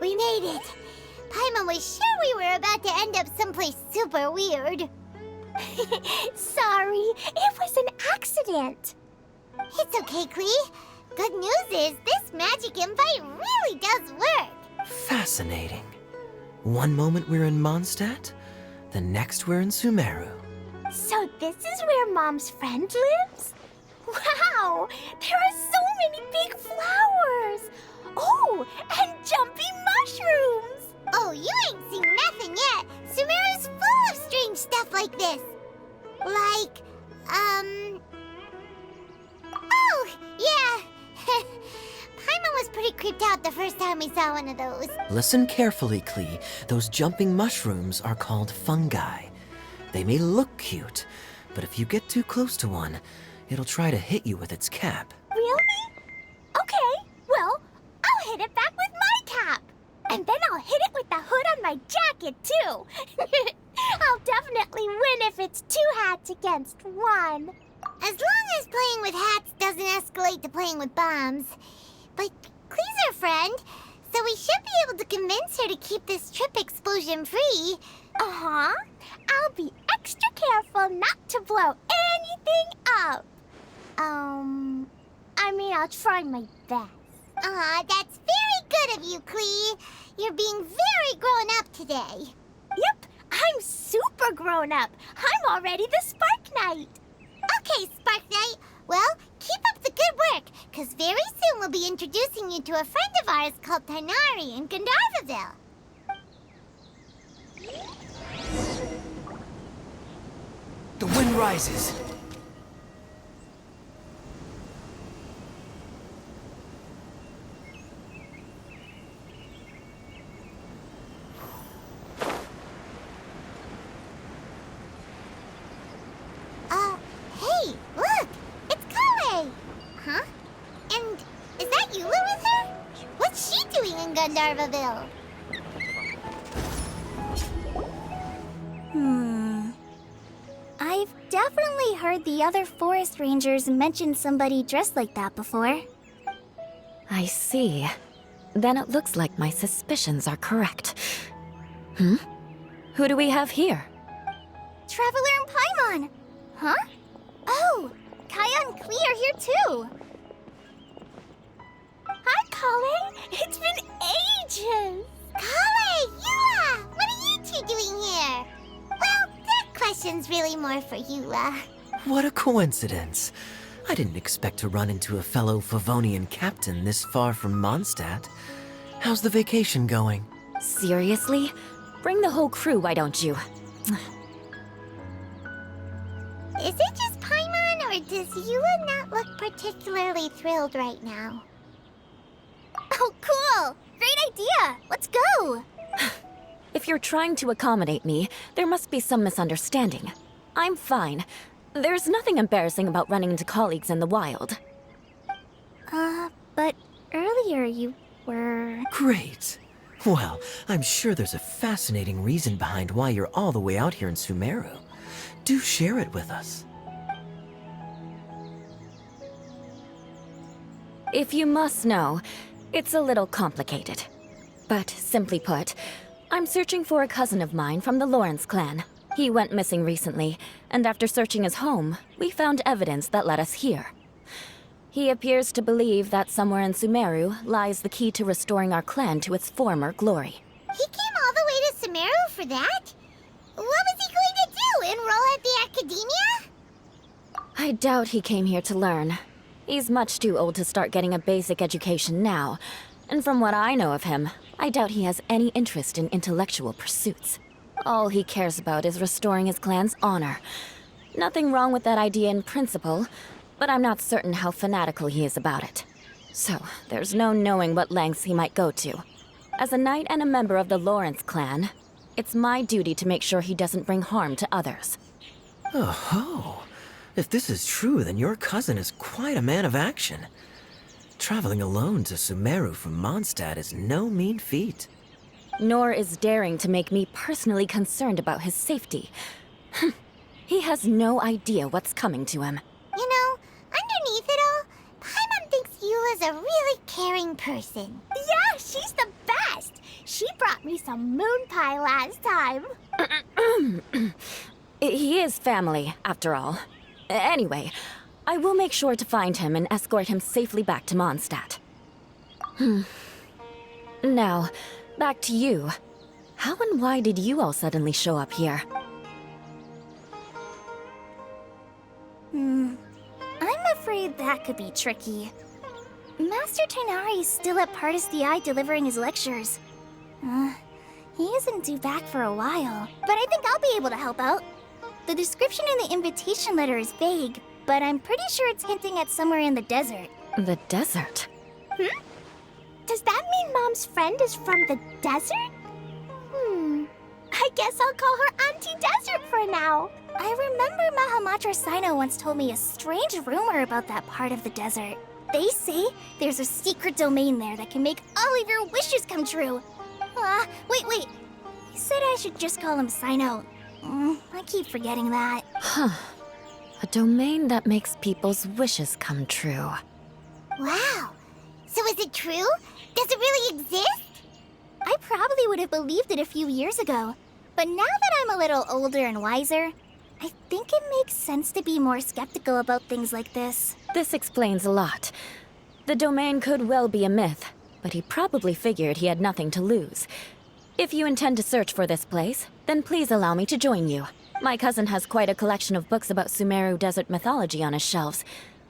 We made it. Paimon was sure we were about to end up someplace super weird. Sorry, it was an accident. It's okay, Klee. Good news is this magic invite really does work. Fascinating. One moment we're in Mondstadt, the next we're in Sumeru. So this is where Mom's friend lives? Wow, there are so many big flowers. Oh, and jumpy mushrooms. Oh, you ain't seen nothing yet. Sumeru's full of strange stuff like this. Like, Oh, yeah. Paimon was pretty creeped out the first time we saw one of those. Listen carefully, Klee. Those jumping mushrooms are called fungi. They may look cute, but if you get too close to one, it'll try to hit you with its cap. Really? Okay, well, I'll hit it back with my cap. And then I'll hit it with the hood on my jacket, too. I'll definitely win if it's 2 hats against 1. As long as playing with hats doesn't escalate to playing with bombs. But Klee's our friend, so we should be able to convince her to keep this trip explosion-free. Uh-huh. I'll be extra careful not to blow anything up. I mean, I'll try my best. That's very good of you, Klee. You're being very grown up today. Yep, I'm super grown up. I'm already the Spark Knight. Okay, Spark Knight. Well, keep up the good work, because very soon we'll be introducing you to a friend of ours called Tighnari in Gandharvaville. The wind rises. Hey, look! It's Kale! Huh? And is that Eula with her? What's she doing in Gandharvaville? I've definitely heard the other forest rangers mention somebody dressed like that before. I see. Then it looks like my suspicions are correct. Who do we have here? Traveler and Paimon! Huh? Oh, Kaya and Klee are here too! Hi, Kale! It's been ages! Kale! Eula! What are you two doing here? Well, that question's really more for Eula. What a coincidence. I didn't expect to run into a fellow Favonian captain this far from Mondstadt. How's the vacation going? Seriously? Bring the whole crew, why don't you? Is it just Paimon, or does Eula not look particularly thrilled right now? Oh, cool! Great idea! Let's go! If you're trying to accommodate me, there must be some misunderstanding. I'm fine. There's nothing embarrassing about running into colleagues in the wild. But earlier you were... Great. Well, I'm sure there's a fascinating reason behind why you're all the way out here in Sumeru. Do share it with us. If you must know, it's a little complicated. But simply put, I'm searching for a cousin of mine from the Lawrence clan. He went missing recently, and after searching his home, we found evidence that led us here. He appears to believe that somewhere in Sumeru lies the key to restoring our clan to its former glory. He came all the way to Sumeru for that? What was he going to do, enroll at the academia? I doubt he came here to learn. He's much too old to start getting a basic education now. And from what I know of him, I doubt he has any interest in intellectual pursuits. All he cares about is restoring his clan's honor. Nothing wrong with that idea in principle, but I'm not certain how fanatical he is about it. So, there's no knowing what lengths he might go to. As a knight and a member of the Lawrence clan, it's my duty to make sure he doesn't bring harm to others. Oh-ho. If this is true, then your cousin is quite a man of action. Traveling alone to Sumeru from Mondstadt is no mean feat. Nor is daring to make me personally concerned about his safety. He has no idea what's coming to him. You know, underneath it all, Paimon thinks Eula's a really caring person. Yeah, she's the best! She brought me some moon pie last time. He is family, after all. Anyway, I will make sure to find him and escort him safely back to Mondstadt. Now, back to you. How and why did you all suddenly show up here? I'm afraid that could be tricky. Master Tighnari is still at Pardis the Eye delivering his lectures. He isn't due back for a while, but I think I'll be able to help out. The description in the invitation letter is vague, but I'm pretty sure it's hinting at somewhere in the desert. The desert? Does that mean Mom's friend is from the desert? I guess I'll call her Auntie Desert for now. I remember Mahamatra Sino once told me a strange rumor about that part of the desert. They say there's a secret domain there that can make all of your wishes come true. Wait. He said I should just call him Sino. I keep forgetting that. A domain that makes people's wishes come true. Wow. So is it true? Does it really exist? I probably would have believed it a few years ago. But now that I'm a little older and wiser, I think it makes sense to be more skeptical about things like this. This explains a lot. The domain could well be a myth, but he probably figured he had nothing to lose. If you intend to search for this place, then please allow me to join you. My cousin has quite a collection of books about Sumeru desert mythology on his shelves.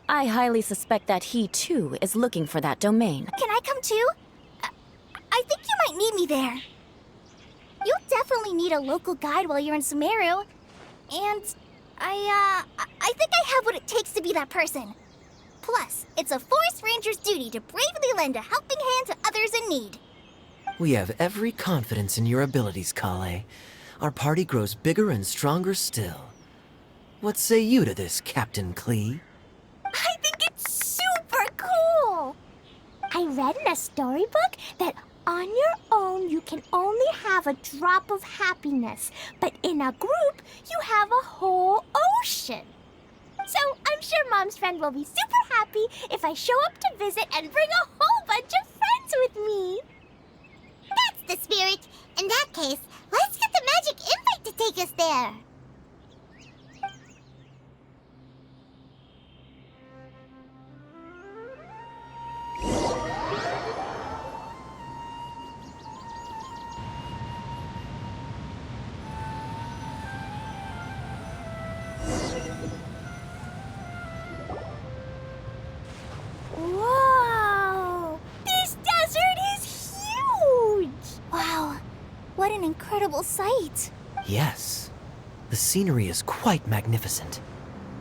I highly suspect that he, too, is looking for that domain. Can I come too? I think you might need me there. You'll definitely need a local guide while you're in Sumeru. And I think I have what it takes to be that person. Plus, it's a forest ranger's duty to bravely lend a helping hand to others in need. We have every confidence in your abilities, Kale. Our party grows bigger and stronger still. What say you to this, Captain Klee? I think it's super cool! I read in a storybook that on your own you can only have a drop of happiness, but in a group you have a whole ocean. So I'm sure Mom's friend will be super happy if I show up to visit and bring a whole bunch of friends with me. That's the spirit. In that case, let's get the magic invite to take us there. Whoa! This desert is huge! Wow, what an incredible sight. Yes. The scenery is quite magnificent.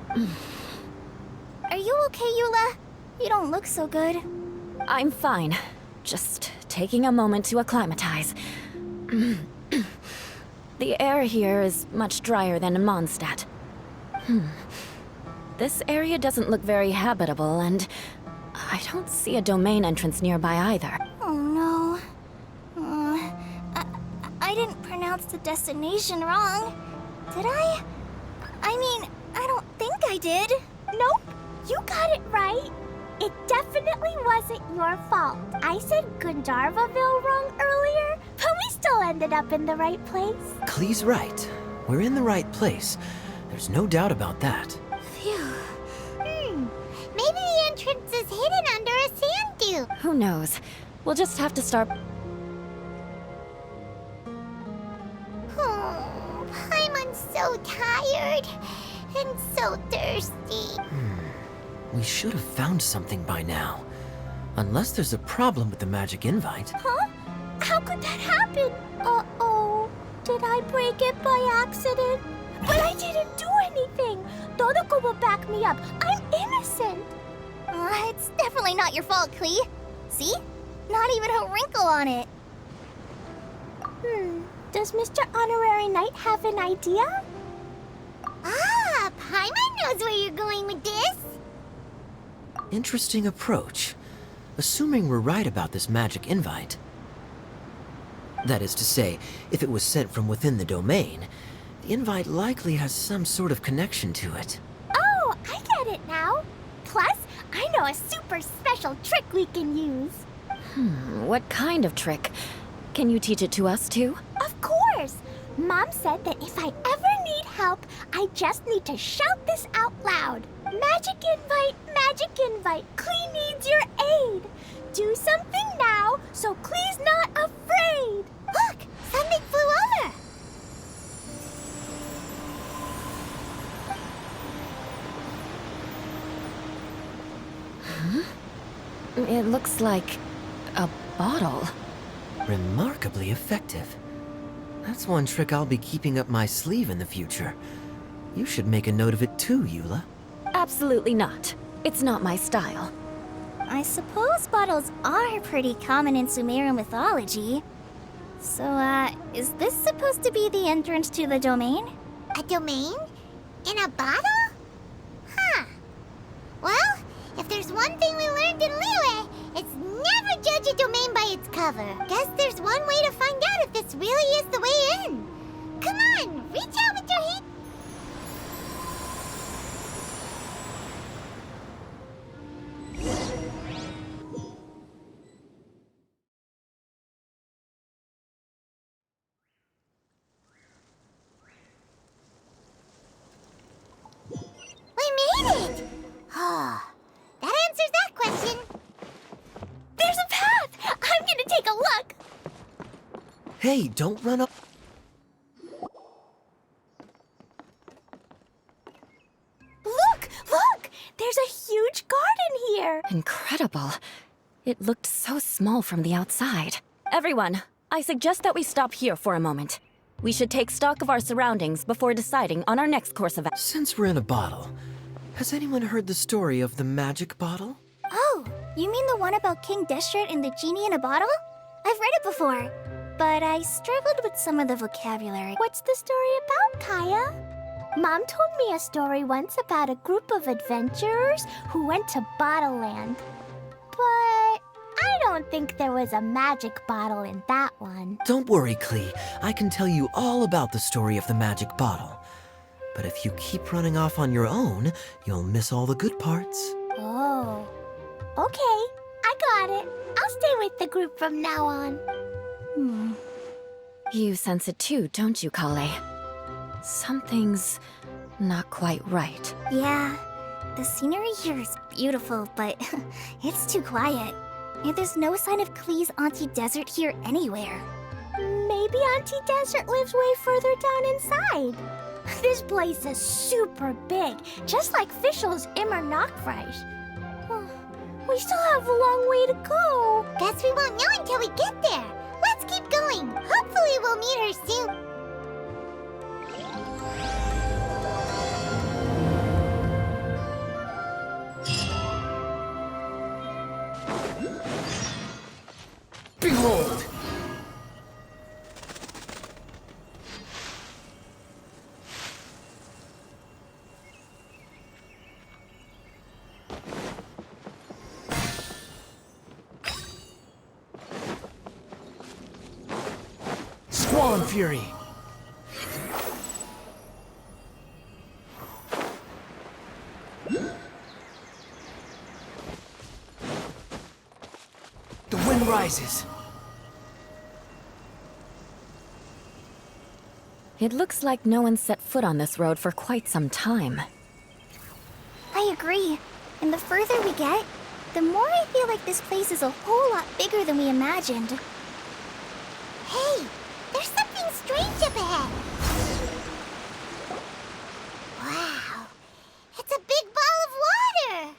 Are you okay, Eula? You don't look so good. I'm fine. Just taking a moment to acclimatize. The air here is much drier than in Mondstadt. This area doesn't look very habitable, and I don't see a domain entrance nearby either. Oh no. I didn't pronounce the destination wrong. Did I? I mean, I don't think I did. Nope, you got it right. It definitely wasn't your fault. I said Gandharvaville wrong earlier, but we still ended up in the right place. Klee's right. We're in the right place. There's no doubt about that. Phew. Maybe the entrance is hidden under a sand dune. Who knows? We'll just have to start... Oh, Paimon's so tired and so thirsty. We should have found something by now. Unless there's a problem with the magic invite. Huh? How could that happen? Uh-oh. Did I break it by accident? But I didn't do anything. Todoko will back me up. I'm innocent. It's definitely not your fault, Klee. See? Not even a wrinkle on it. Does Mr. Honorary Knight have an idea? Ah, Paimon knows where you're going with this. Interesting approach. Assuming we're right about this magic invite. That is to say, if it was sent from within the domain, the invite likely has some sort of connection to it. Oh, I get it now. Plus, I know a super special trick we can use. What kind of trick? Can you teach it to us too? Of course! Mom said that if I ever need help, I just need to shout this out loud. Magic invite, Klee needs your aid. Do something now, so Klee's not afraid. Look! Something flew over! It looks like a bottle. Remarkably effective. That's one trick I'll be keeping up my sleeve in the future. You should make a note of it too, Eula. Absolutely not. It's not my style. I suppose bottles are pretty common in Sumerian mythology. So, is this supposed to be the entrance to the domain? A domain? In a bottle? Huh. Well, if there's one thing we learned in Liyue, it's never judge a domain by its cover. Guess there's one way to find out if this really is the way in. Come on, reach out with your heat. We made it! Oh, that answers that question. There's a path! I'm gonna take a look! Hey, don't run up. Look! There's a huge garden here! Incredible. It looked so small from the outside. Everyone, I suggest that we stop here for a moment. We should take stock of our surroundings before deciding on our next course of action. Since we're in a bottle, has anyone heard the story of the magic bottle? Oh, you mean the one about King Deshret and the genie in a bottle? I've read it before, but I struggled with some of the vocabulary. What's the story about, Kaya? Mom told me a story once about a group of adventurers who went to Bottle Land. But I don't think there was a magic bottle in that one. Don't worry, Klee. I can tell you all about the story of the magic bottle. But if you keep running off on your own, you'll miss all the good parts. Oh, okay. I got it. I'll stay with the group from now on. You sense it too, don't you, Kale? Something's not quite right. Yeah, the scenery here is beautiful, but it's too quiet. And there's no sign of Klee's Auntie Desert here anywhere. Maybe Auntie Desert lives way further down inside. This place is super big, just like Fischl's Immer Nachtreich. We still have a long way to go. Guess we won't know until we get there. Let's keep going. Hopefully we'll meet her soon. Behold! Squall Fury! The wind rises. It looks like no one set foot on this road for quite some time. I agree. And the further we get, the more I feel like this place is a whole lot bigger than we imagined. Hey, there's something strange up ahead. Wow, it's a big ball of water.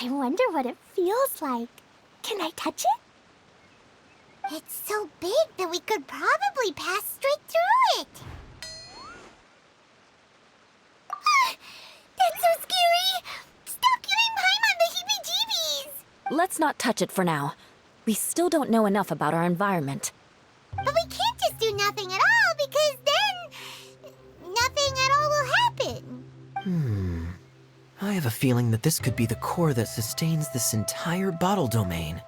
I wonder what it feels like. Can I touch it? It's so big that we could probably pass straight through it. That's so scary! Stop giving Paimon the heebie-jeebies! Let's not touch it for now. We still don't know enough about our environment. But we can't just do nothing at all, because then nothing at all will happen. I have a feeling that this could be the core that sustains this entire bottle domain.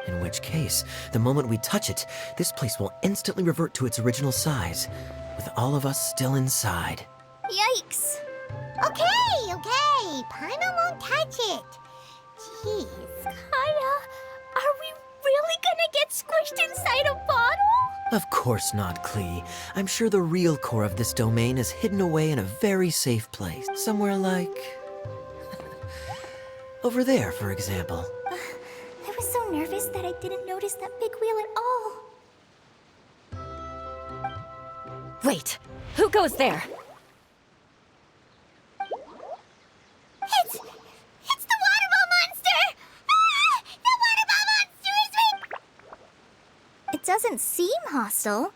In which case, the moment we touch it, this place will instantly revert to its original size, with all of us still inside. Yikes! Okay. Paimon won't touch it. Jeez. Kaya, are we really gonna get squished inside a bottle? Of course not, Klee. I'm sure the real core of this domain is hidden away in a very safe place. Somewhere like... over there, for example. I was so nervous that I didn't notice that big wheel at all. Wait, who goes there? It's the waterball monster! Ah! The waterball monster is right... It doesn't seem hostile.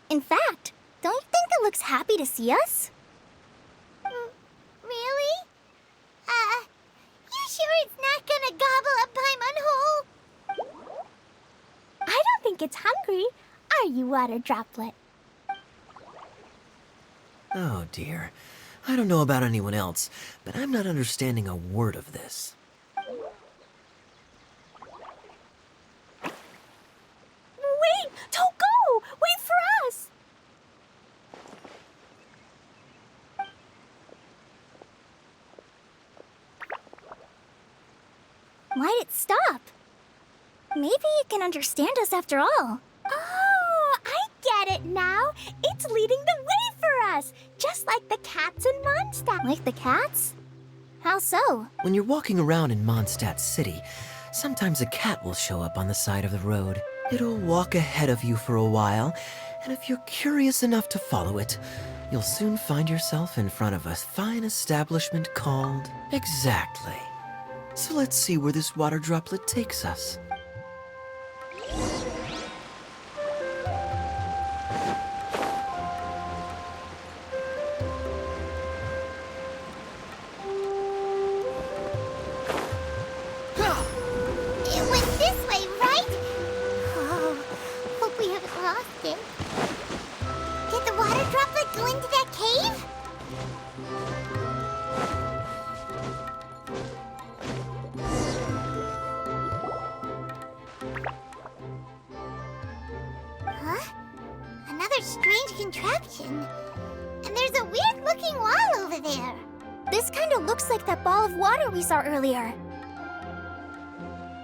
In fact, don't you think it looks happy to see us? Really? You sure it's not gonna gobble up Paimon whole? I don't think it's hungry. Are you, Water Droplet? Oh dear. I don't know about anyone else, but I'm not understanding a word of this. Wait! Don't go! Wait for us! Why'd it stop? Maybe it can understand us after all. Oh, I get it now. It's leading the way for us, just like the cats in Mondstadt. Like the cats? How so? When you're walking around in Mondstadt City, sometimes a cat will show up on the side of the road. It'll walk ahead of you for a while, and if you're curious enough to follow it, you'll soon find yourself in front of a fine establishment called... Exactly. So let's see where this water droplet takes us. It went this way, right? Oh, hope we haven't lost it. Did the water droplet go into that cave? Huh? Another strange contraption. And there's a weird-looking wall over there. This kind of looks like that ball of water we saw earlier.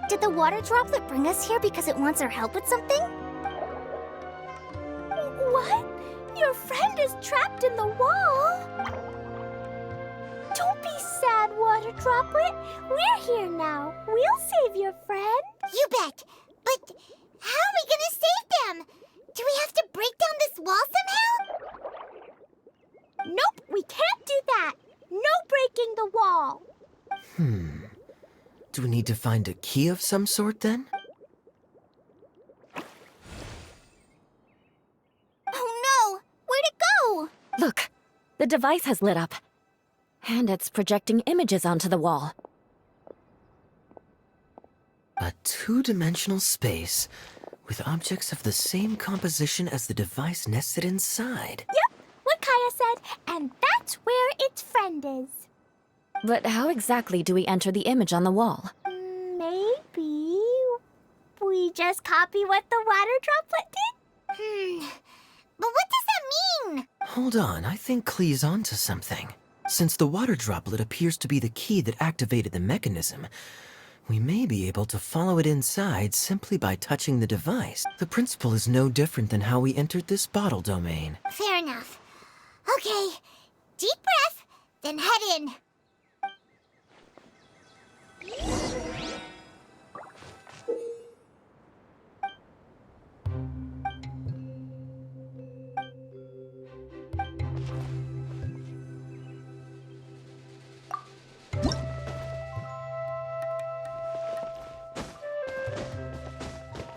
Did the water droplet bring us here because it wants our help with something? What? Your friend is trapped in the wall? Don't be sad, water droplet. We're here now. We'll save your friend. You bet. But how are we gonna save them? Do we have to break down this wall somehow? Nope, we can't do that. No breaking the wall. Do we need to find a key of some sort, then? Oh no! Where'd it go? Look, the device has lit up. And it's projecting images onto the wall. A two-dimensional space with objects of the same composition as the device nested inside. Yep, what Kaya said, and that's where its friend is. But how exactly do we enter the image on the wall? Maybe we just copy what the water droplet did? But what does that mean? Hold on, I think Klee's onto something. Since the water droplet appears to be the key that activated the mechanism, we may be able to follow it inside simply by touching the device. The principle is no different than how we entered this bottle domain. Fair enough. Okay, deep breath, then head in.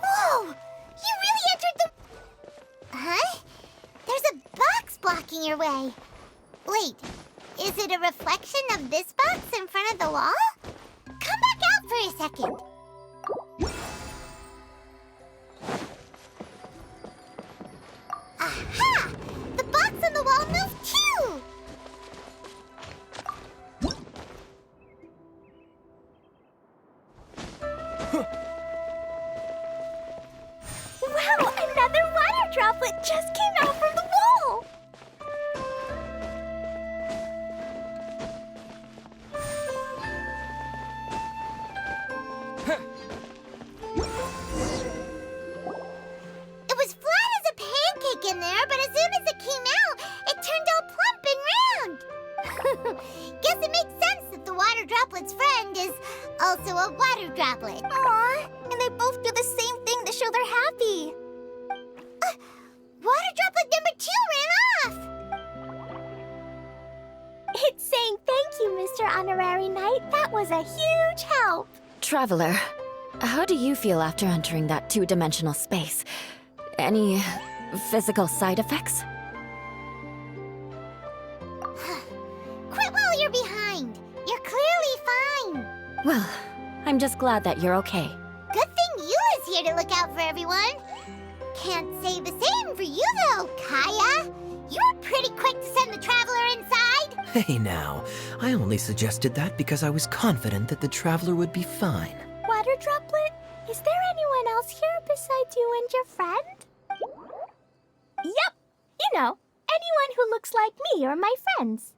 Whoa! You really entered the... Huh? There's a box blocking your way. Wait, is it a reflection of this box in front of the wall? Come back out for a second. Aha! The box on the wall moved too! Wow, another water droplet just came out from the wall! It was flat as there, but as soon as it came out, it turned all plump and round. Guess it makes sense that the water droplet's friend is also a water droplet. Aw, and they both do the same thing to show they're happy. Water droplet number 2 ran off. It's saying thank you, Mr. Honorary Knight. That was a huge help. Traveler, how do you feel after entering that two-dimensional space? Any physical side effects? Quit while you're behind. You're clearly fine. Well, I'm just glad that you're okay. Good thing Eula's here to look out for everyone. Can't say the same for you, though, Kaya. You were pretty quick to send the Traveler inside. Hey now, I only suggested that because I was confident that the Traveler would be fine. Water Droplet, is there anyone else here besides you and your friend? Yep, you know, anyone who looks like me or my friends.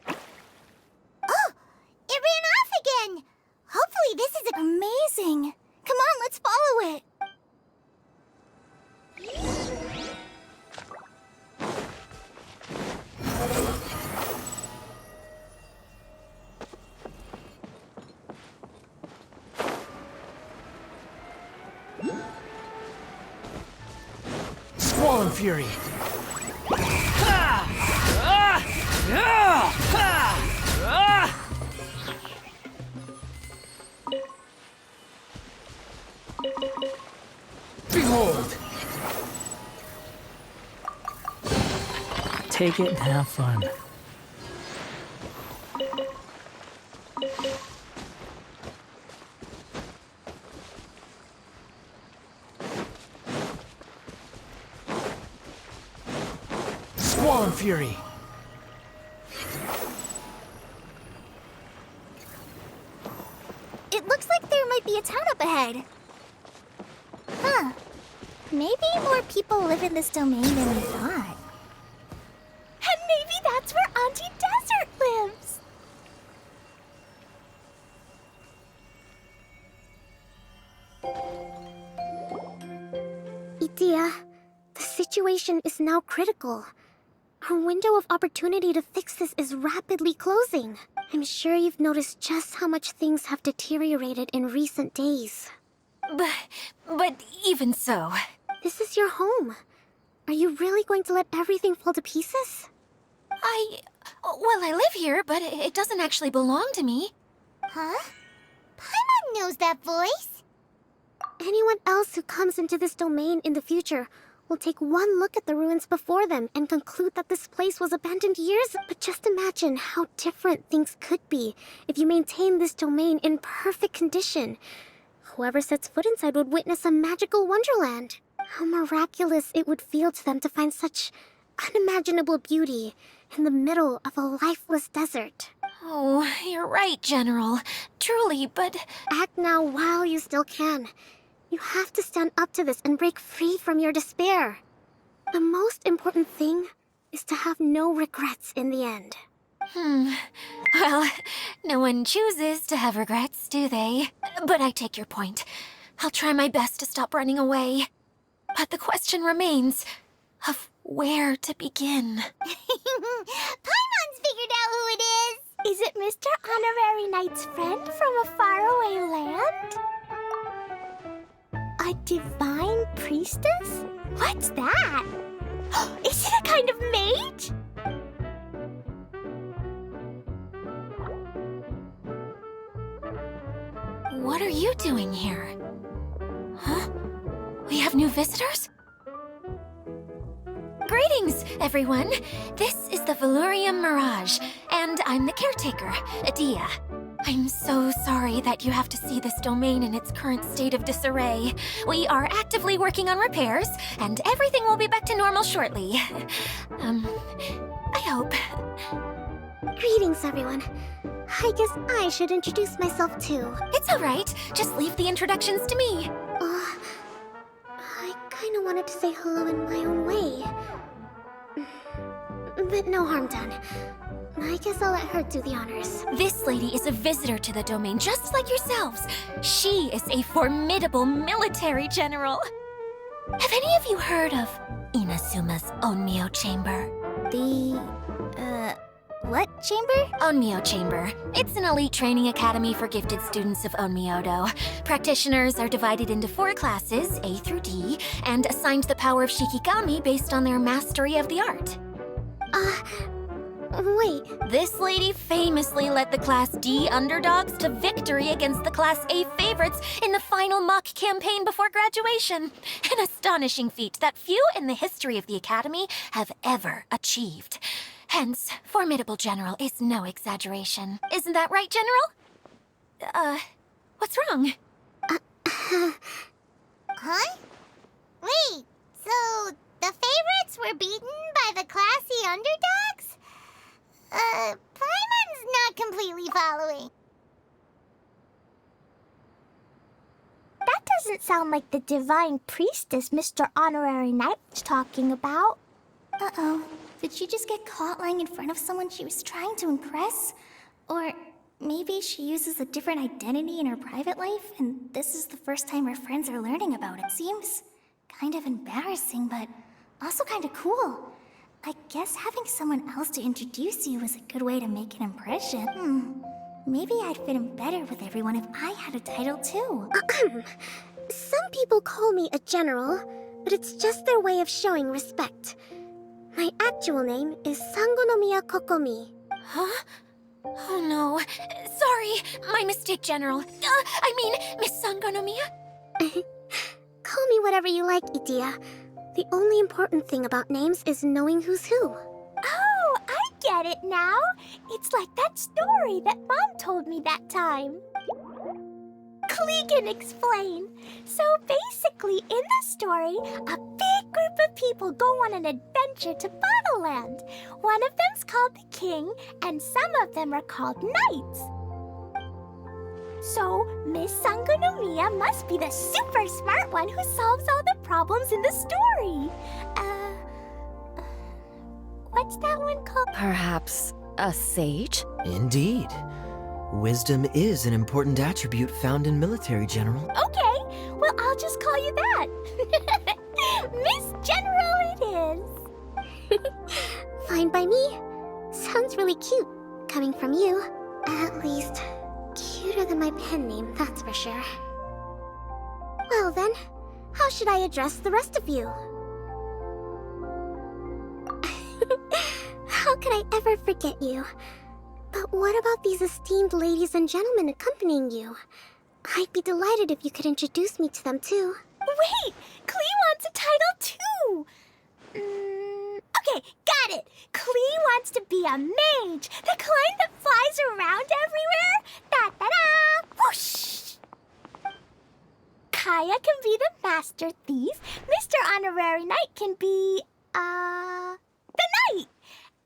Oh, it ran off again. Hopefully this is Amazing. Come on, let's follow it. Squall Fury! Behold! Take it and have fun. Squall Fury! It looks like there might be a town up ahead. Huh. Maybe more people live in this domain than we thought. And maybe that's where Auntie Desert lives. Itia, the situation is now critical. Our window of opportunity to fix this is rapidly closing. I'm sure you've noticed just how much things have deteriorated in recent days. But even so... This is your home. Are you really going to let everything fall to pieces? Well, I live here, but it doesn't actually belong to me. Huh? Paimon knows that voice. Anyone else who comes into this domain in the future will take one look at the ruins before them and conclude that this place was abandoned years. But just imagine how different things could be if you maintain this domain in perfect condition. Whoever sets foot inside would witness a magical wonderland. How miraculous it would feel to them to find such unimaginable beauty in the middle of a lifeless desert. Oh, you're right, General. Truly, but... Act now while you still can. You have to stand up to this and break free from your despair. The most important thing is to have no regrets in the end. Well, no one chooses to have regrets, do they? But I take your point. I'll try my best to stop running away. But the question remains of where to begin. Paimon's figured out who it is. Is it Mr. Honorary Knight's friend from a faraway land? A divine priestess? What's that? Is it a kind of mage? What are you doing here? Huh? We have new visitors? Greetings, everyone. This is the Valurium Mirage, and I'm the caretaker, Adia. I'm so sorry that you have to see this domain in its current state of disarray. We are actively working on repairs, and everything will be back to normal shortly. I hope. Greetings, everyone. I guess I should introduce myself too. It's all right. Just leave the introductions to me. I kinda wanted to say hello in my own way. But no harm done. I guess I'll let her do the honors. This lady is a visitor to the domain, just like yourselves. She is a formidable military general. Have any of you heard of Inasuma's Onmyo Chamber? What chamber? Onmyo Chamber. It's an elite training academy for gifted students of Onmyodo. Practitioners are divided into 4 classes, A through D, and assigned the power of Shikigami based on their mastery of the art. Wait. This lady famously led the Class D underdogs to victory against the Class A favorites in the final mock campaign before graduation. An astonishing feat that few in the history of the Academy have ever achieved. Hence, formidable general is no exaggeration. Isn't that right, General? What's wrong? Huh? Wait, so the favorites were beaten by the classy underdogs? Paimon's not completely following. That doesn't sound like the divine priestess Mr. Honorary Knight was talking about. Uh-oh. Did she just get caught lying in front of someone she was trying to impress? Or maybe she uses a different identity in her private life, and this is the first time her friends are learning about it. Seems kind of embarrassing, but also kind of cool. I guess having someone else to introduce you is a good way to make an impression. Maybe I'd fit in better with everyone if I had a title too. Some people call me a general, but it's just their way of showing respect. My actual name is Sangonomiya Kokomi. Huh? Oh no. Sorry, my mistake, General. I mean, Miss Sangonomiya? Call me whatever you like, Itia. The only important thing about names is knowing who's who. Oh, I get it now. It's like that story that Mom told me that time. Klee can explain. So basically, in the story, a big group of people go on an adventure to Bottleland. One of them's called the King, and some of them are called Knights. So, Miss Sangonomiya must be the super smart one who solves all the problems in the story. What's that one called? Perhaps a sage? Indeed. Wisdom is an important attribute found in military, General. Okay, well, I'll just call you that. Miss General it is. Fine by me. Sounds really cute, coming from you. At least, cuter than my pen name, that's for sure. Well then, how should I address the rest of you? How could I ever forget you? But what about these esteemed ladies and gentlemen accompanying you? I'd be delighted if you could introduce me to them too. Wait, Klee wants a title too. Okay, got it. Klee wants to be a mage, the kind that flies around everywhere. Da-da-da! Whoosh! Kaya can be the master thief. Mr. Honorary Knight can be, the knight.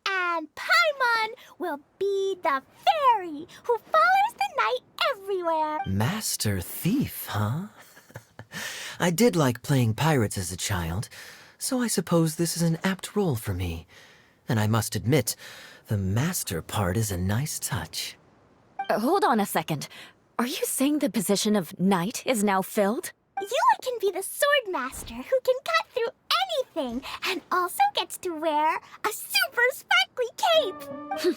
And Paimon will be the fairy who follows the knight everywhere. Master Thief, huh? I did like playing pirates as a child, so I suppose this is an apt role for me. And I must admit, the master part is a nice touch. Hold on a second. Are you saying the position of knight is now filled? Yula can be the sword master who can cut through anything and also gets to wear a super sparkly cape.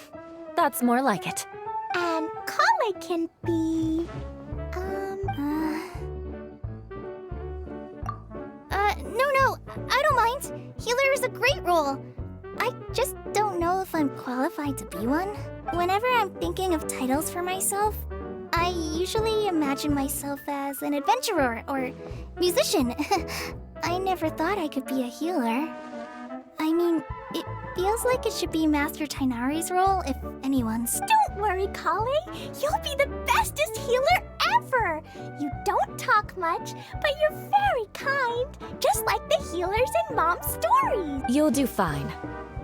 That's more like it. And Kale can be... No, I don't mind. Healer is a great role. I just don't know if I'm qualified to be one. Whenever I'm thinking of titles for myself, I usually imagine myself as an adventurer or musician. I never thought I could be a healer. I mean, it feels like it should be Master Tainari's role, if anyone's. Don't worry, Kale. You'll be the bestest healer ever. You don't talk much, but you're very kind, just like the healers in Mom's stories. You'll do fine.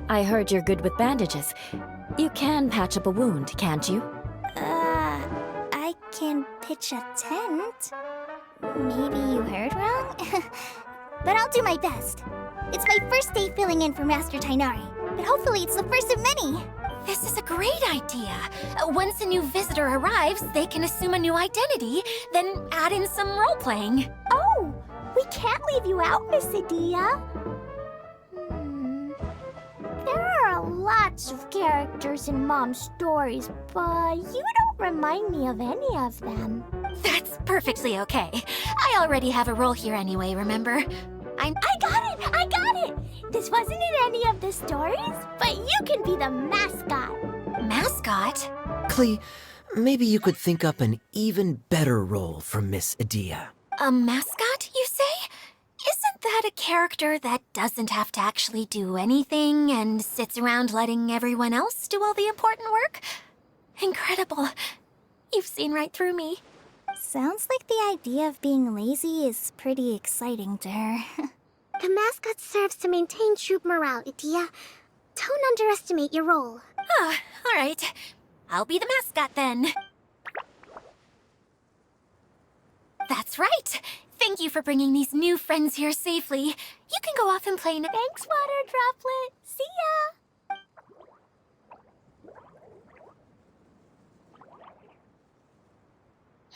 I heard you're good with bandages. You can patch up a wound, can't you? I can pitch a tent. Maybe you heard wrong? But I'll do my best. It's my first day filling in for Master Tainari, but hopefully it's the first of many. This is a great idea. Once a new visitor arrives, they can assume a new identity, then add in some role-playing. Oh, we We can't leave you out, Miss Adia. There are lots of characters in Mom's stories, but you don't remind me of any of them. That's perfectly okay. I already have a role here anyway, remember? I got it! This wasn't in any of the stories, but you can be the mascot. Mascot? Clee, maybe you could think up an even better role for Miss Adia. A mascot, you say? Isn't that a character that doesn't have to actually do anything and sits around letting everyone else do all the important work? Incredible. You've seen right through me. Sounds like the idea of being lazy is pretty exciting to her. The mascot serves to maintain troop morale, Adia. Don't underestimate your role. Ah, all right. I'll be the mascot then. That's right. Thank you for bringing these new friends here safely. You can go off and play now. Thanks, Water Droplet. See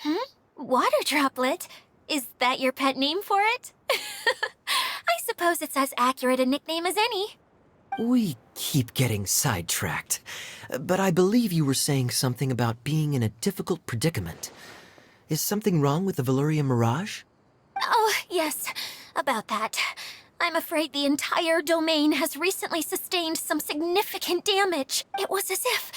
ya. Water Droplet? Is that your pet name for it? I suppose it's as accurate a nickname as any. We keep getting sidetracked, but I believe you were saying something about being in a difficult predicament. Is something wrong with the Valyria Mirage? Oh, yes, about that. I'm afraid the entire domain has recently sustained some significant damage. It was as if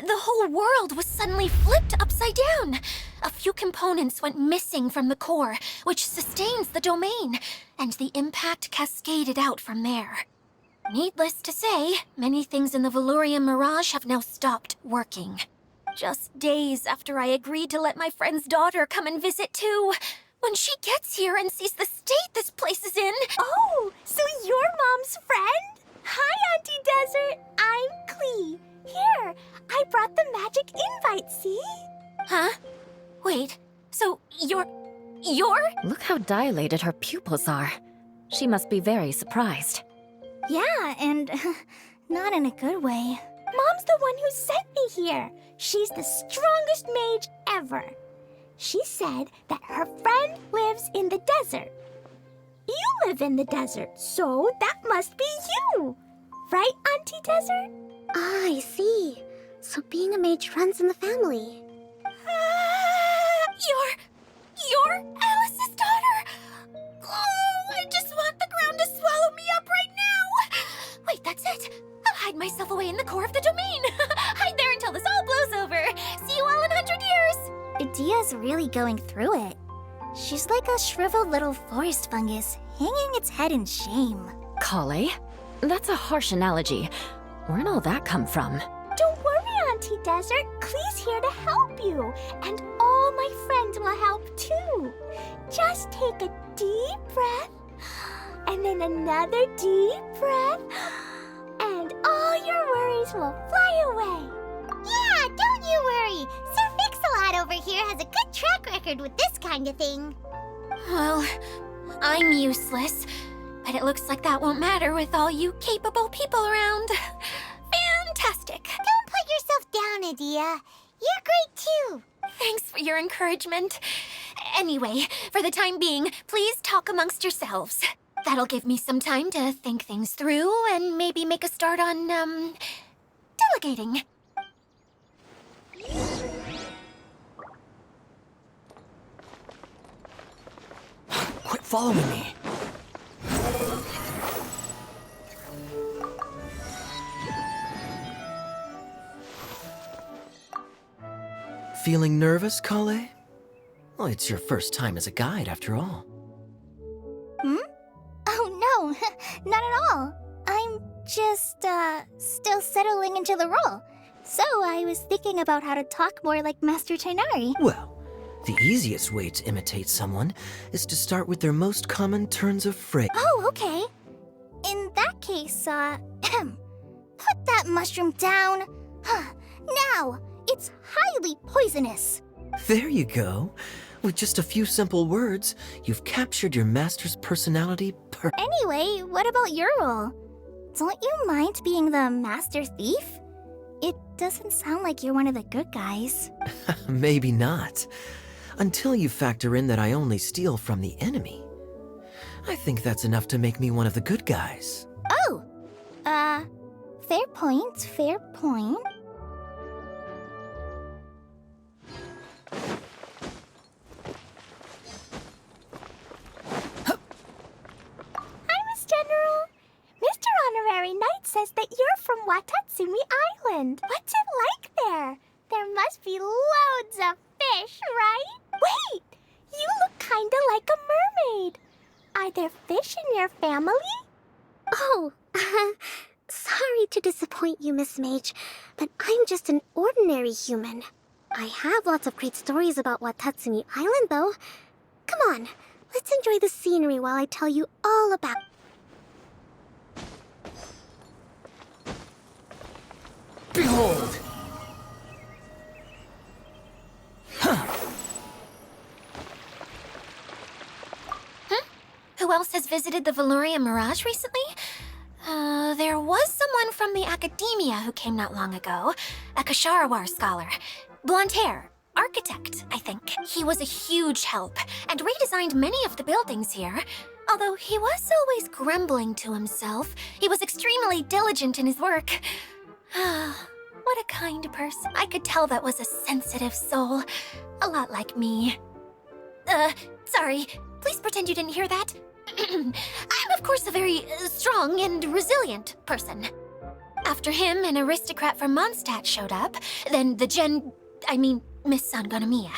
the whole world was suddenly flipped upside down. A few components went missing from the core, which sustains the domain, and the impact cascaded out from there. Needless to say, many things in the Valyria Mirage have now stopped working. Just days after I agreed to let my friend's daughter come and visit too. When she gets here and sees the state this place is in... Oh, so you're Mom's friend? Hi, Auntie Desert. I'm Clee. Here, I brought the magic invite, see? Huh? Wait, so you're... Look how dilated her pupils are. She must be very surprised. Yeah, and not in a good way. Mom's the one who sent me here. She's the strongest mage ever. She said that her friend lives in the desert. You live in the desert, so that must be you. Right, Auntie Desert? Ah, I see. So being a mage runs in the family. You're Alice's daughter? Oh, I just want the ground to swallow me up right now. Wait, that's it. I'll hide myself away in the core of the domain. Hide there until this all blows over. See you all in 100 years. Adia's really going through it. She's like a shriveled little forest fungus, hanging its head in shame. Kale? That's a harsh analogy. Where'd all that come from? Don't worry, Auntie Desert. Clee's here to help you. And all my friends will help too. Just take a deep breath. And then another deep breath. And all your worries will fly away. Yeah, don't you worry. Sir Fix-a-Lot over here has a good track record with this kind of thing. Well, I'm useless. But it looks like that won't matter with all you capable people around. Fantastic. Don't put yourself down, Adia. You're great too. Thanks for your encouragement. Anyway, for the time being, please talk amongst yourselves. That'll give me some time to think things through and maybe make a start on, delegating. Quit following me. Feeling nervous, Kale? Well, it's your first time as a guide, after all. Oh no, not at all. I'm just, still settling into the role. So I was thinking about how to talk more like Master Tighnari. Well, the easiest way to imitate someone is to start with their most common turns of phrase. Oh, okay. In that case, put that mushroom down. Now, it's highly poisonous. There you go. With just a few simple words, you've captured your master's personality Anyway, what about your role? Don't you mind being the master thief? It doesn't sound like you're one of the good guys. Maybe not. Until you factor in that I only steal from the enemy. I think that's enough to make me one of the good guys. Oh! Fair point, fair point. Hi, Miss General. Mr. Honorary Knight says that you're from Watatsumi Island. What's it like there? There must be loads of fish, right? Wait! You look kinda like a mermaid. Are there fish in your family? Oh, sorry to disappoint you, Miss Mage, but I'm just an ordinary human. I have lots of great stories about Watatsumi Island, though. Come on, let's enjoy the scenery while I tell you all about... Behold! Who else has visited the Veloria Mirage recently? There was someone from the academia who came not long ago. A Kasharawar scholar. Blonde hair. Architect, I think. He was a huge help and redesigned many of the buildings here. Although he was always grumbling to himself, he was extremely diligent in his work. What a kind person. I could tell that was a sensitive soul. A lot like me. Sorry. Please pretend you didn't hear that. I'm, of course, a very strong and resilient person. After him, an aristocrat from Mondstadt showed up, then Miss Sangonomiya.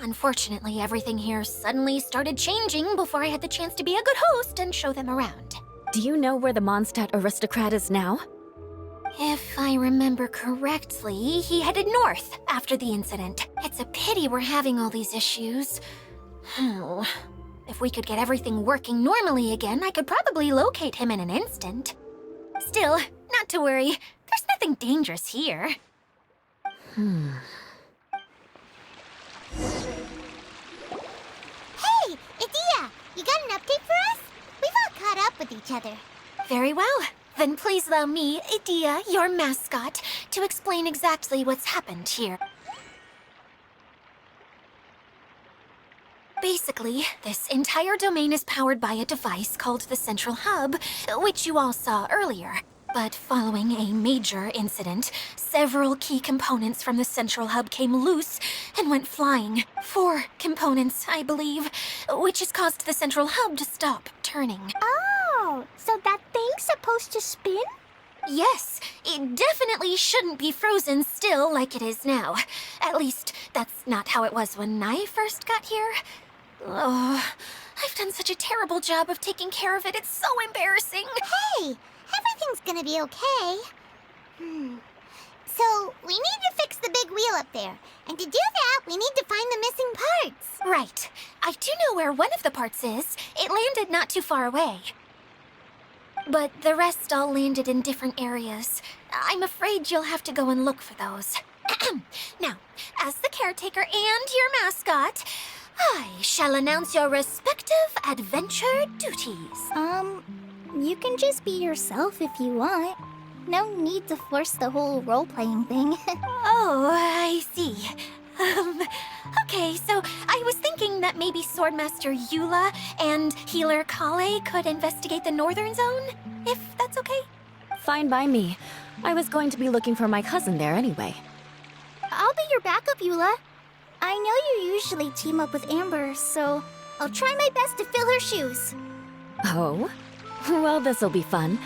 Unfortunately, everything here suddenly started changing before I had the chance to be a good host and show them around. Do you know where the Mondstadt aristocrat is now? If I remember correctly, he headed north after the incident. It's a pity we're having all these issues. If we could get everything working normally again, I could probably locate him in an instant. Still, not to worry. There's nothing dangerous here. Hey, Idia, you got an update for us? We've all caught up with each other. Very well. Then please allow me, Idia, your mascot, to explain exactly what's happened here. Basically, this entire domain is powered by a device called the Central Hub, which you all saw earlier. But following a major incident, several key components from the Central Hub came loose and went flying. 4 components, I believe, which has caused the Central Hub to stop turning. Oh, so that thing's supposed to spin? Yes, it definitely shouldn't be frozen still like it is now. At least, that's not how it was when I first got here. Oh, I've done such a terrible job of taking care of it. It's so embarrassing. Hey, everything's gonna be okay. So, we need to fix the big wheel up there. And to do that, we need to find the missing parts. Right. I do know where one of the parts is. It landed not too far away. But the rest all landed in different areas. I'm afraid you'll have to go and look for those. Now, as the caretaker and your mascot, I shall announce your respective adventure duties. You can just be yourself if you want. No need to force the whole role-playing thing. Oh, I see. Okay, so I was thinking that maybe Swordmaster Eula and Healer Kale could investigate the northern zone, if that's okay? Fine by me. I was going to be looking for my cousin there anyway. I'll be your backup, Eula. I know you usually team up with Amber, so I'll try my best to fill her shoes. Oh? Well, this'll be fun.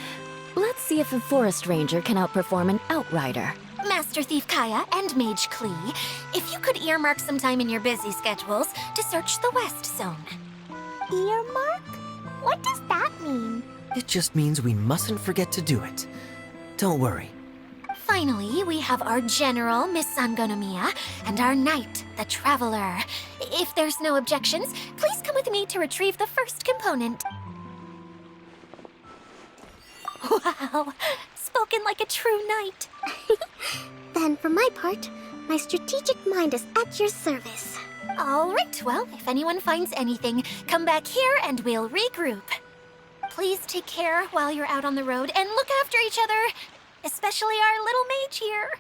Let's see if a forest ranger can outperform an outrider. Master Thief Kaya and Mage Klee, if you could earmark some time in your busy schedules to search the West Zone. Earmark? What does that mean? It just means we mustn't forget to do it. Don't worry. Finally, we have our General, Miss Sangonomiya, and our Knight, the Traveler. If there's no objections, please come with me to retrieve the first component. Wow, spoken like a true knight. Then, for my part, my strategic mind is at your service. All right, well, if anyone finds anything, come back here and we'll regroup. Please take care while you're out on the road and look after each other, especially our little mage here.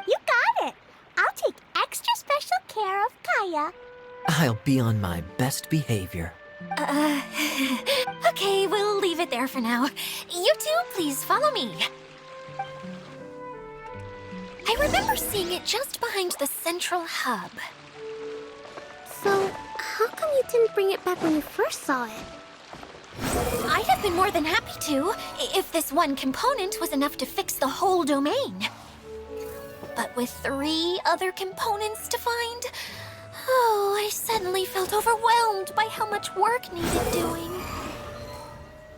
You got it. I'll take extra special care of Kaya. I'll be on my best behavior. Okay, we'll leave it there for now. You two, please follow me. I remember seeing it just behind the central hub. So, how come you didn't bring it back when you first saw it? I'd have been more than happy to, if this one component was enough to fix the whole domain. But with 3 other components to find, oh, I suddenly felt overwhelmed by how much work needed doing.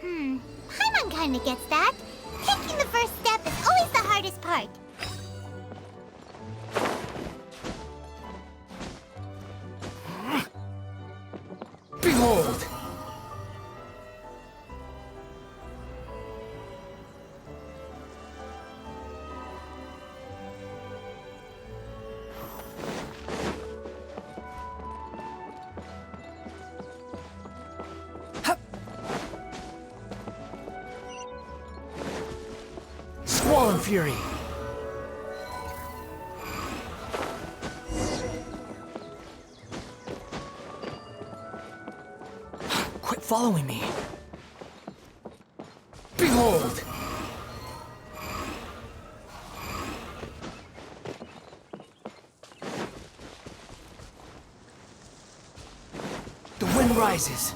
Paimon kinda gets that. Taking the first step is always the hardest part. Behold! Squall and Fury! Quit following me! Behold! The wind rises!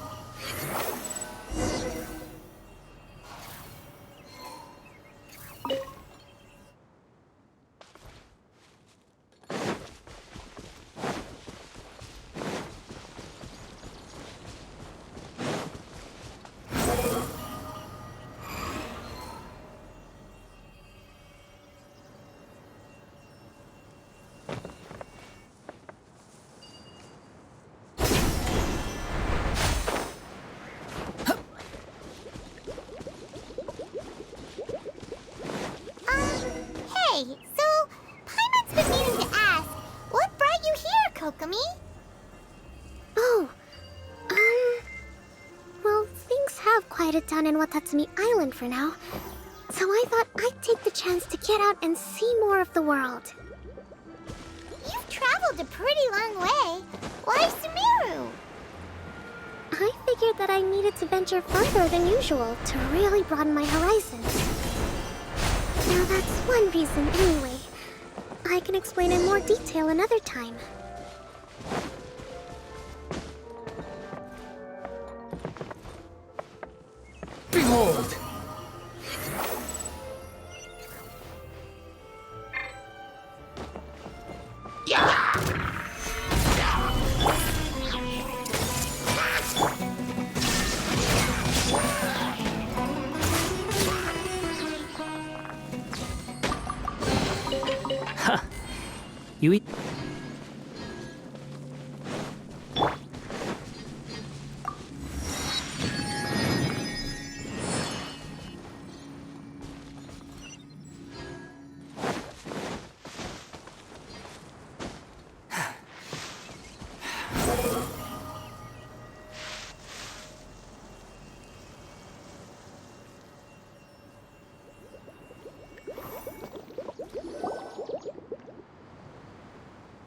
Hey, so Paimon's been meaning to ask, what brought you here, Kokomi? Oh, well, things have quieted down in Watatsumi Island for now. So I thought I'd take the chance to get out and see more of the world. You've traveled a pretty long way. Why Sumeru? I figured that I needed to venture further than usual to really broaden my horizons. Now that's one reason anyway. I can explain in more detail another time. Behold! You eat.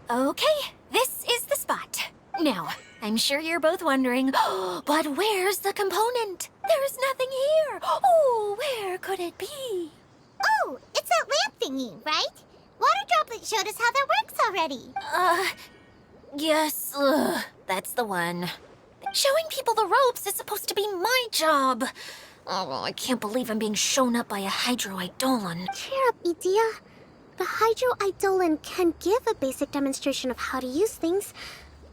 Okay, this is the spot. Now, I'm sure you're both wondering, but where's the component? There's nothing here. Oh, where could it be? Oh, it's that lamp thingy, right? Water Droplet showed us how that works already. Yes, that's the one. Showing people the ropes is supposed to be my job. Oh, I can't believe I'm being shown up by a Hydro-Eidolon. Cheer up, Edea. The Hydro-Eidolon can give a basic demonstration of how to use things,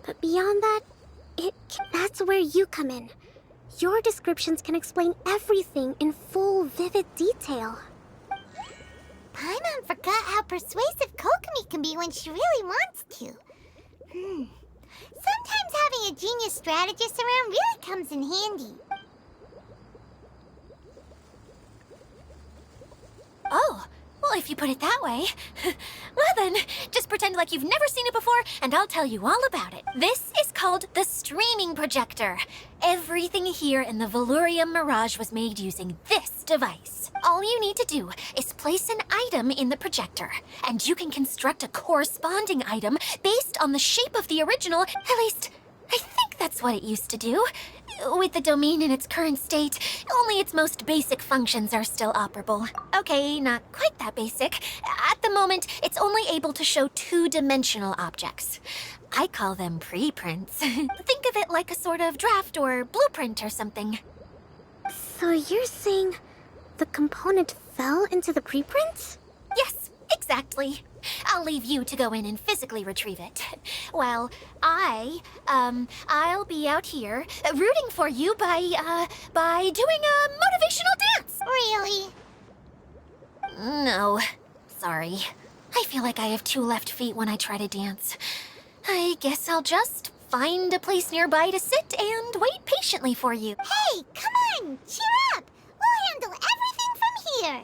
but beyond that, that's where you come in. Your descriptions can explain everything in full, vivid detail. Paimon forgot how persuasive Kokomi can be when she really wants to. Sometimes having a genius strategist around really comes in handy. Oh, well, if you put it that way. Well then, just pretend like you've never seen it before, and I'll tell you all about it. This is called the streaming projector. Everything here in the Velurium Mirage was made using this device. All you need to do is place an item in the projector, and you can construct a corresponding item based on the shape of the original. At least, I think That's what it used to do. With the domain in its current state, only its most basic functions are still operable. Okay, not quite that basic. At the moment, it's only able to show two-dimensional objects. I call them preprints. Think of it like a sort of draft or blueprint or something. So you're saying the component fell into the preprints? Yes, exactly. I'll leave you to go in and physically retrieve it. Well, I'll be out here rooting for you by doing a motivational dance. Really? No, sorry. I feel like I have two left feet when I try to dance. I guess I'll just find a place nearby to sit and wait patiently for you. Hey, come on! Cheer up! We'll handle everything from here!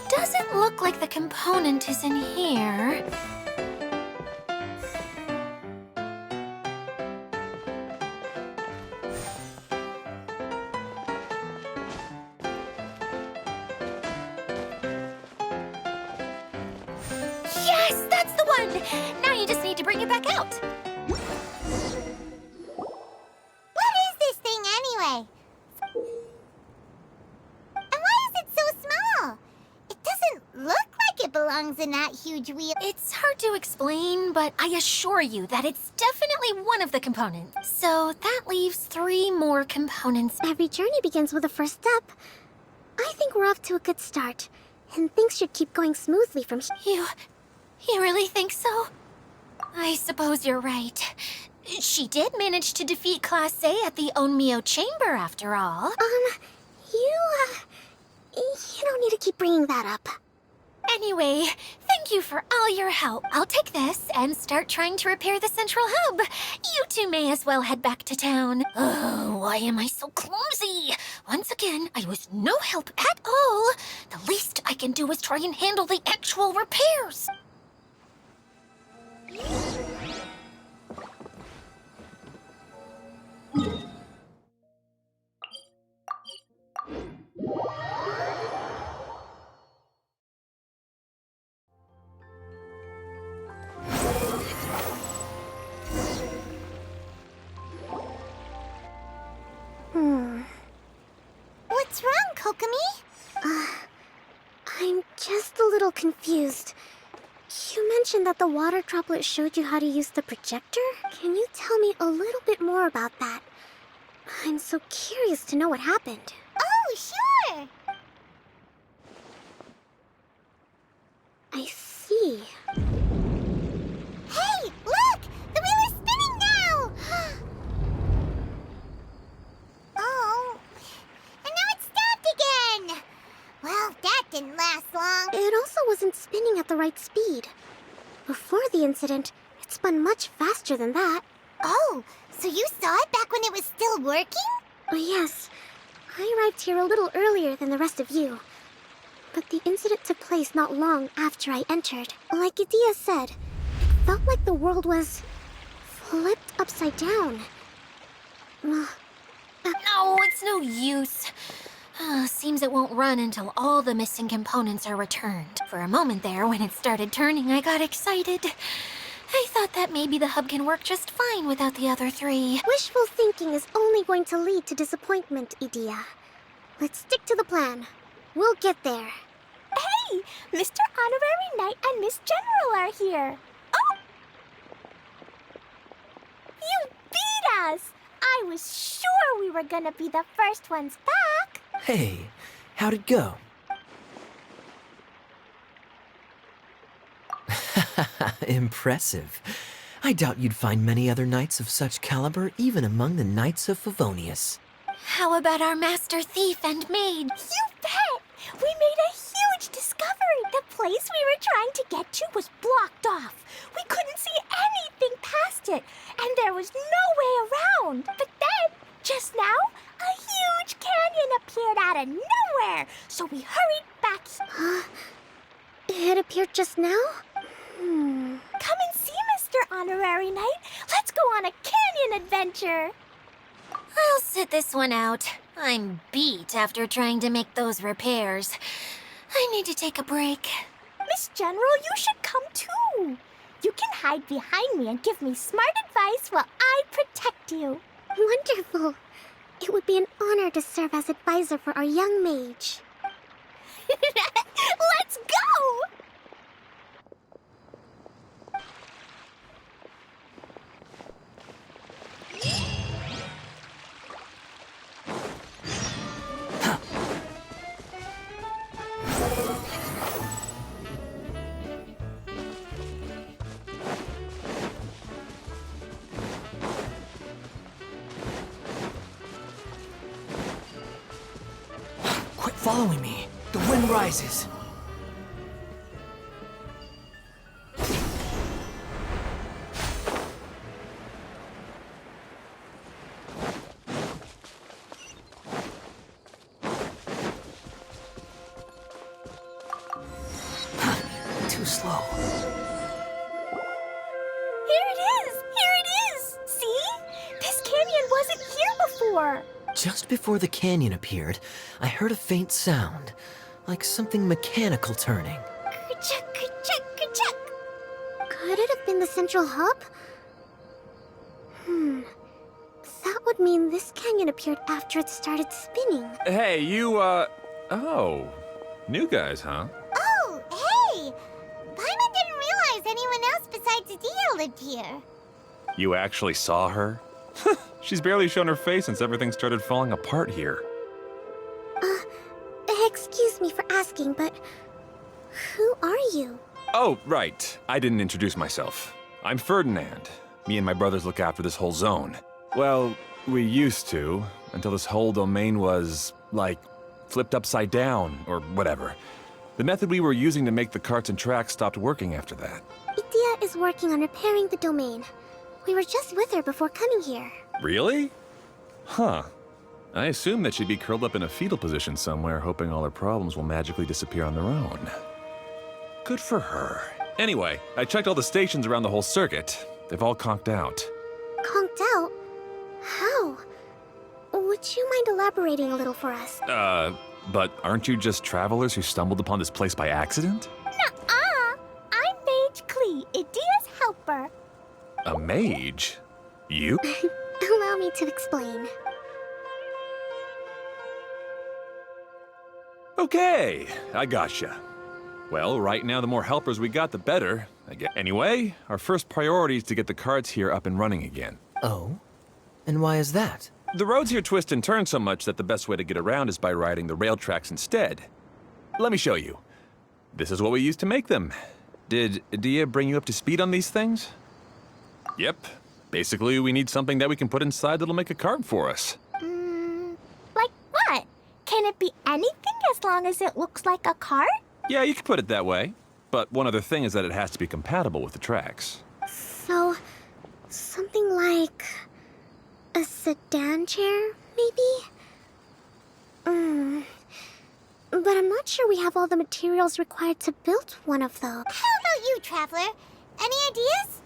Doesn't look like the component is in here. Yes, that's the one! Now you just need to bring it back out. What is this thing anyway? And why is it so small? It doesn't look like it belongs in that huge wheel. It's hard to explain, but I assure you that it's definitely one of the components. So that leaves 3 more components. Every journey begins with a first step. I think we're off to a good start, and things should keep going smoothly from You really think so? I suppose you're right. She did manage to defeat Class A at the Onmyo Chamber, after all. You don't need to keep bringing that up. Anyway, thank you for all your help. I'll take this and start trying to repair the central hub. You two may as well head back to town. Oh, why am I so clumsy? Once again, I was no help at all. The least I can do is try and handle the actual repairs. What's wrong, Kokomi? I'm just a little confused. You mentioned that the water droplet showed you how to use the projector? Can you tell me a little bit more about that? I'm so curious to know what happened. Oh, sure! I see. Hey, look! The wheel is spinning now! Oh, and now it's stopped again! Well, that didn't last long. It also wasn't spinning at the right speed. Before the incident, it spun much faster than that. Oh, so you saw it back when it was still working? Oh, yes. I arrived here a little earlier than the rest of you. But the incident took place not long after I entered. Like Idia said, it felt like the world was flipped upside down. No, it's no use. Seems it won't run until all the missing components are returned. For a moment there, when it started turning, I got excited. I thought that maybe the hub can work just fine without the other 3. Wishful thinking is only going to lead to disappointment, Idia. Let's stick to the plan. We'll get there. Hey, Mr. Honorary Knight and Miss General are here. Oh! You beat us! I was sure we were gonna be the first ones back. Hey, how'd it go? Impressive. I doubt you'd find many other knights of such caliber even among the Knights of Favonius. How about our master thief and maid? You bet! We made a huge discovery. place we were trying to get to was blocked off. We couldn't see anything past it, and there was no way around. But then, just now, a huge canyon appeared out of nowhere, so we hurried back. It appeared just now? Come and see, Mr. Honorary Knight. Let's go on a canyon adventure. I'll sit this one out. I'm beat after trying to make those repairs. I need to take a break. Miss General, you should come too. You can hide behind me and give me smart advice while I protect you. Wonderful. It would be an honor to serve as advisor for our young mage. Let's go! Quit following me. The wind rises. Too slow. Here it is! Here it is! See? This canyon wasn't here before. Just before the canyon appeared, I heard a faint sound, like something mechanical turning. Ka-chuck, ka-chuck, ka-chuck. Could it have been the central hub? That would mean this canyon appeared after it started spinning. Hey, you, oh. New guys, huh? Oh, hey! Paimon didn't realize anyone else besides Adia lived here. You actually saw her? She's barely shown her face since everything started falling apart here. Excuse me for asking, but who are you? Oh, right. I didn't introduce myself. I'm Ferdinand. Me and my brothers look after this whole zone. Well, we used to, until this whole domain was, like, flipped upside down, or whatever. The method we were using to make the carts and tracks stopped working after that. Idia is working on repairing the domain. We were just with her before coming here. Really? Huh. I assumed that she'd be curled up in a fetal position somewhere, hoping all her problems will magically disappear on their own. Good for her. Anyway, I checked all the stations around the whole circuit. They've all conked out. Conked out? How? Would you mind elaborating a little for us? But aren't you just travelers who stumbled upon this place by accident? Nuh-uh. I'm Mage Klee, Idia's helper. A mage? You? Allow me to explain. Okay, I gotcha. Well, right now the more helpers we got, the better, I guess. Anyway, our first priority is to get the carts here up and running again. Oh? And why is that? The roads here twist and turn so much that the best way to get around is by riding the rail tracks instead. Let me show you. This is what we used to make them. Did Adia bring you up to speed on these things? Yep. Basically, we need something that we can put inside that'll make a cart for us. Like what? Can it be anything as long as it looks like a cart? Yeah, you could put it that way. But one other thing is that it has to be compatible with the tracks. So, something like a sedan chair, maybe? But I'm not sure we have all the materials required to build one of those. How about you, Traveler? Any ideas?